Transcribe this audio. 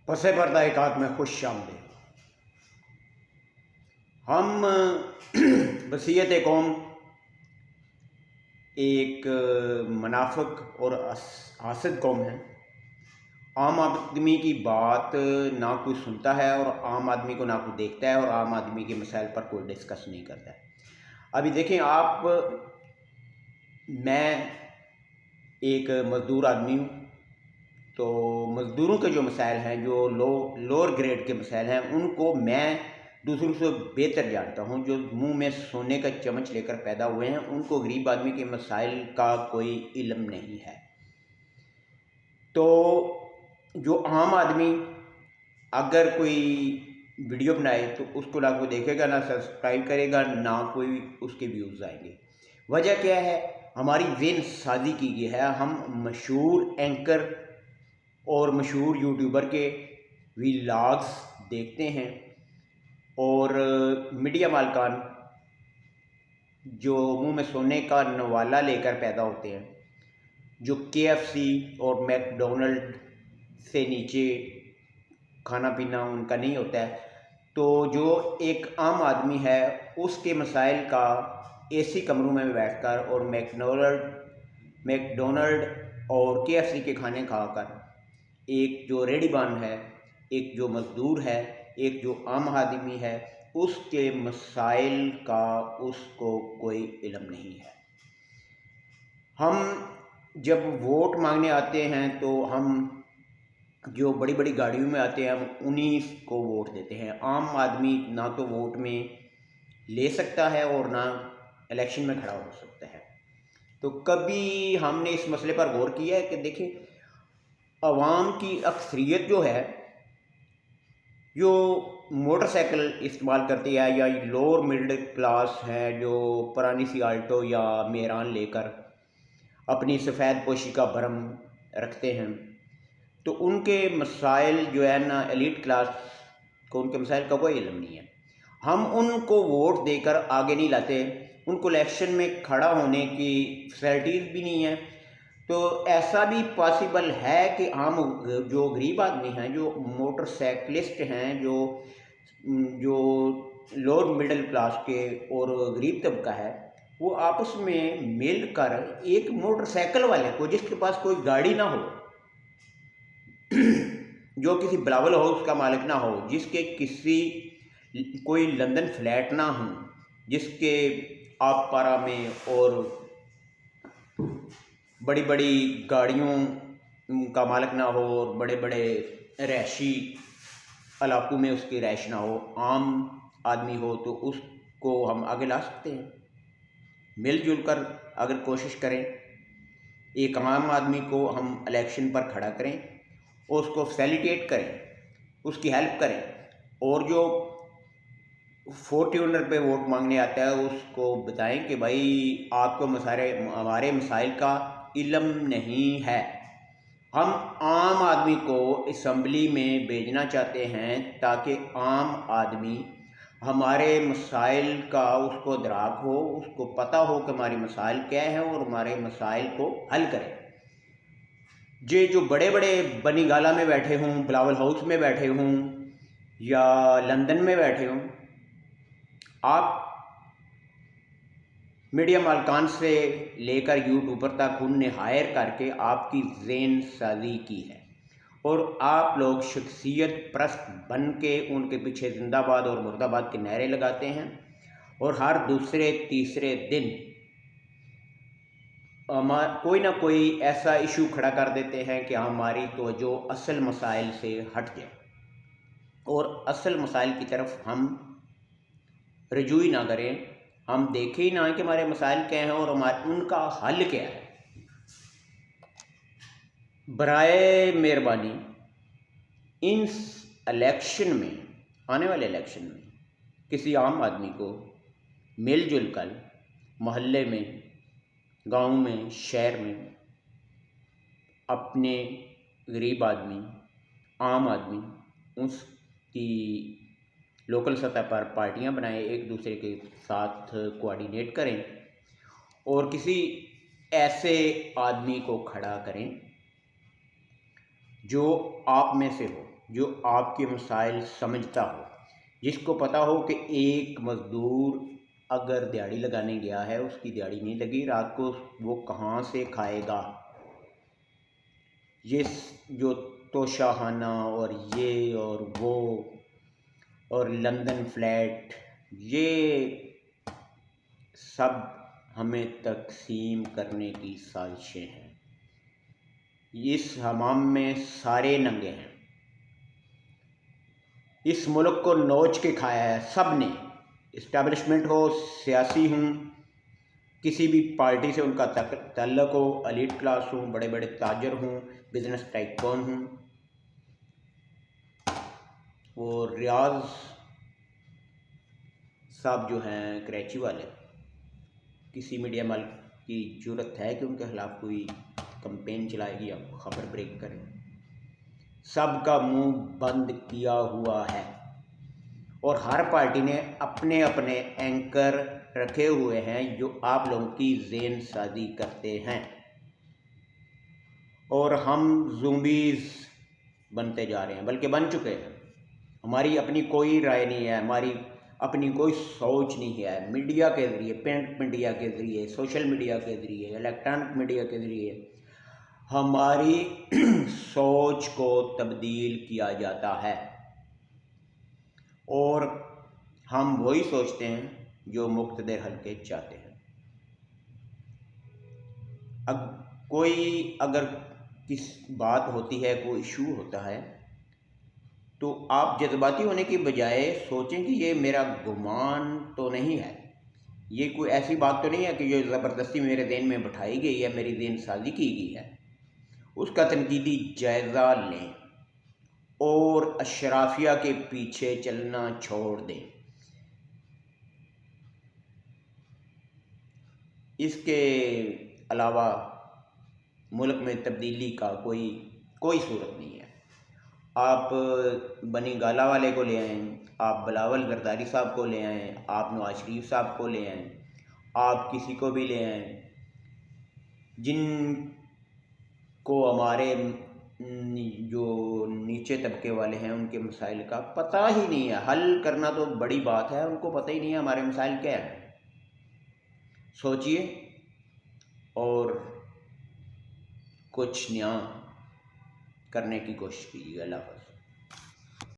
پس پردہ ایکات میں خوش آمدید۔ ہم وسیعت قوم ایک منافق اور حاسد قوم ہیں۔ عام آدمی کی بات نہ کوئی سنتا ہے اور عام آدمی کو نہ کوئی دیکھتا ہے اور عام آدمی کے مسائل پر کوئی ڈسکس نہیں کرتا ہے۔ ابھی دیکھیں آپ، میں ایک مزدور آدمی ہوں، تو مزدوروں کے جو مسائل ہیں، جو لوور گریڈ کے مسائل ہیں، ان کو میں دوسروں سے بہتر جانتا ہوں۔ جو منہ میں سونے کا چمچ لے کر پیدا ہوئے ہیں، ان کو غریب آدمی کے مسائل کا کوئی علم نہیں ہے۔ تو جو عام آدمی اگر کوئی ویڈیو بنائے تو اس کو نہ کوئی دیکھے گا، نہ سبسکرائب کرے گا، نہ کوئی اس کے ویوز آئیں گے۔ وجہ کیا ہے؟ ہماری ذہن سازی کی گئی ہے۔ ہم مشہور اینکر اور مشہور یوٹیوبر کے ویلاگز دیکھتے ہیں، اور میڈیا مالکان جو منہ میں سونے کا نوالا لے کر پیدا ہوتے ہیں، جو KFC اور میک ڈونلڈ سے نیچے کھانا پینا ان کا نہیں ہوتا ہے، تو جو ایک عام آدمی ہے اس کے مسائل کا AC کمروں میں بیٹھ کر اور میک ڈونلڈ اور KFC کے کھانے کھا کر، ایک جو ریڑھی بان ہے، ایک جو مزدور ہے، ایک جو عام آدمی ہے، اس کے مسائل کا اس کو کوئی علم نہیں ہے۔ ہم جب ووٹ مانگنے آتے ہیں تو ہم جو بڑی بڑی گاڑیوں میں آتے ہیں، ہم انہی کو ووٹ دیتے ہیں۔ عام آدمی نہ تو ووٹ میں لے سکتا ہے اور نہ الیکشن میں کھڑا ہو سکتا ہے۔ تو کبھی ہم نے اس مسئلے پر غور کیا ہے کہ دیکھیں، عوام کی اکثریت جو ہے، جو موٹر سائیکل استعمال کرتی ہے، یا لوور مڈل کلاس ہے، جو پرانی سی آلٹو یا میران لے کر اپنی سفید پوشی کا بھرم رکھتے ہیں، تو ان کے مسائل جو ہے نا، ایلیٹ کلاس کو ان کے مسائل کا کوئی علم نہیں ہے۔ ہم ان کو ووٹ دے کر آگے نہیں لاتے، ان کو الیکشن میں کھڑا ہونے کی فیسلٹیز بھی نہیں ہیں۔ تو ایسا بھی پاسبل ہے کہ ہم جو غریب آدمی ہیں، جو موٹر سائیکلسٹ ہیں، جو لوور مڈل کلاس کے اور غریب طبقہ ہے، وہ آپس میں مل کر ایک موٹر سائیکل والے کو، جس کے پاس کوئی گاڑی نہ ہو، جو کسی بلاول ہاؤس کا مالک نہ ہو، جس کے کوئی لندن فلیٹ نہ ہوں، جس کے آپ پارا میں اور بڑی بڑی گاڑیوں کا مالک نہ ہو، اور بڑے بڑے رہائشی علاقوں میں اس کی رہائش نہ ہو، عام آدمی ہو، تو اس کو ہم آگے لا سکتے ہیں۔ مل جل کر اگر کوشش کریں، ایک عام آدمی کو ہم الیکشن پر کھڑا کریں اور اس کو فیسیلیٹیٹ کریں، اس کی ہیلپ کریں، اور جو فورچونر پہ ووٹ مانگنے آتا ہے اس کو بتائیں کہ بھائی آپ کو ہمارے مسائل کا علم نہیں ہے۔ ہم عام آدمی کو اسمبلی میں بھیجنا چاہتے ہیں تاکہ عام آدمی ہمارے مسائل کا اس کو ادراک ہو، اس کو پتہ ہو کہ ہمارے مسائل کیا ہیں اور ہمارے مسائل کو حل کریں۔ جو بڑے بڑے بنی گالا میں بیٹھے ہوں، بلاول ہاؤس میں بیٹھے ہوں، یا لندن میں بیٹھے ہوں، آپ میڈیا مالکان سے لے کر یوٹیوبر تک ان نے ہائر کر کے آپ کی ذہن سازی کی ہے، اور آپ لوگ شخصیت پرست بن کے ان کے پیچھے زندہ آباد اور مرد آباد کے نعرے لگاتے ہیں، اور ہر دوسرے تیسرے دن کوئی نہ کوئی ایسا ایشو کھڑا کر دیتے ہیں کہ ہماری توجہ اصل مسائل سے ہٹ جائے، اور اصل مسائل کی طرف ہم رجوع نہ کریں، ہم دیکھیں ہی نہ کہ ہمارے مسائل کیا ہیں اور ان کا حل کیا ہے۔ برائے مہربانی ان الیکشن میں، آنے والے الیکشن میں، کسی عام آدمی کو مل جل کر محلے میں، گاؤں میں، شہر میں اپنے غریب آدمی، عام آدمی، اس کی لوکل سطح پر پارٹیاں بنائیں، ایک دوسرے کے ساتھ کوآرڈینیٹ کریں، اور کسی ایسے آدمی کو کھڑا کریں جو آپ میں سے ہو، جو آپ کے مسائل سمجھتا ہو، جس کو پتہ ہو کہ ایک مزدور اگر دیہڑی لگانے گیا ہے، اس کی دیہڑی نہیں لگی، رات کو وہ کہاں سے کھائے گا۔ یہ جو توشہ خانہ اور یہ اور وہ اور لندن فلیٹ، یہ سب ہمیں تقسیم کرنے کی سازشیں ہیں۔ اس حمام میں سارے ننگے ہیں، اس ملک کو نوچ کے کھایا ہے سب نے، اسٹیبلشمنٹ ہو، سیاسی ہوں، کسی بھی پارٹی سے ان کا تعلق ہو، ایلیٹ کلاس ہوں، بڑے بڑے تاجر ہوں، بزنس ٹائکون ہوں۔ وہ ریاض صاحب جو ہیں کراچی والے، کسی میڈیا ملک کی جرت ہے کہ ان کے خلاف کوئی کمپین چلائے گی یا خبر بریک کرے؟ سب کا منہ بند کیا ہوا ہے، اور ہر پارٹی نے اپنے اپنے اینکر رکھے ہوئے ہیں جو آپ لوگوں کی ذہن سازی کرتے ہیں، اور ہم زومبیز بنتے جا رہے ہیں، بلکہ بن چکے ہیں۔ ہماری اپنی کوئی رائے نہیں ہے، ہماری اپنی کوئی سوچ نہیں ہے۔ میڈیا کے ذریعے، پرنٹ میڈیا کے ذریعے، سوشل میڈیا کے ذریعے، الیکٹرانک میڈیا کے ذریعے ہماری سوچ کو تبدیل کیا جاتا ہے، اور ہم وہی سوچتے ہیں جو مقتدر حلقے چاہتے ہیں۔ اب کوئی اگر کس بات ہوتی ہے، کوئی ایشو ہوتا ہے، تو آپ جذباتی ہونے کی بجائے سوچیں کہ یہ میرا گمان تو نہیں ہے، یہ کوئی ایسی بات تو نہیں ہے کہ یہ زبردستی میرے ذہن میں بٹھائی گئی ہے، میری ذہن سازی کی گئی ہے۔ اس کا تنقیدی جائزہ لیں اور اشرافیہ کے پیچھے چلنا چھوڑ دیں۔ اس کے علاوہ ملک میں تبدیلی کا کوئی صورت نہیں ہے۔ آپ بنی گالہ والے کو لے آئیں، آپ بلاول زرداری صاحب کو لے آئیں، آپ نواز شریف صاحب کو لے آئیں، آپ کسی کو بھی لے آئیں، جن کو ہمارے جو نیچے طبقے والے ہیں ان کے مسائل کا پتہ ہی نہیں ہے۔ حل کرنا تو بڑی بات ہے، ان کو پتہ ہی نہیں ہے ہمارے مسائل کیا ہیں۔ سوچئے اور کچھ نیا کرنے کی کوشش کیجیے۔ اللہ حافظ۔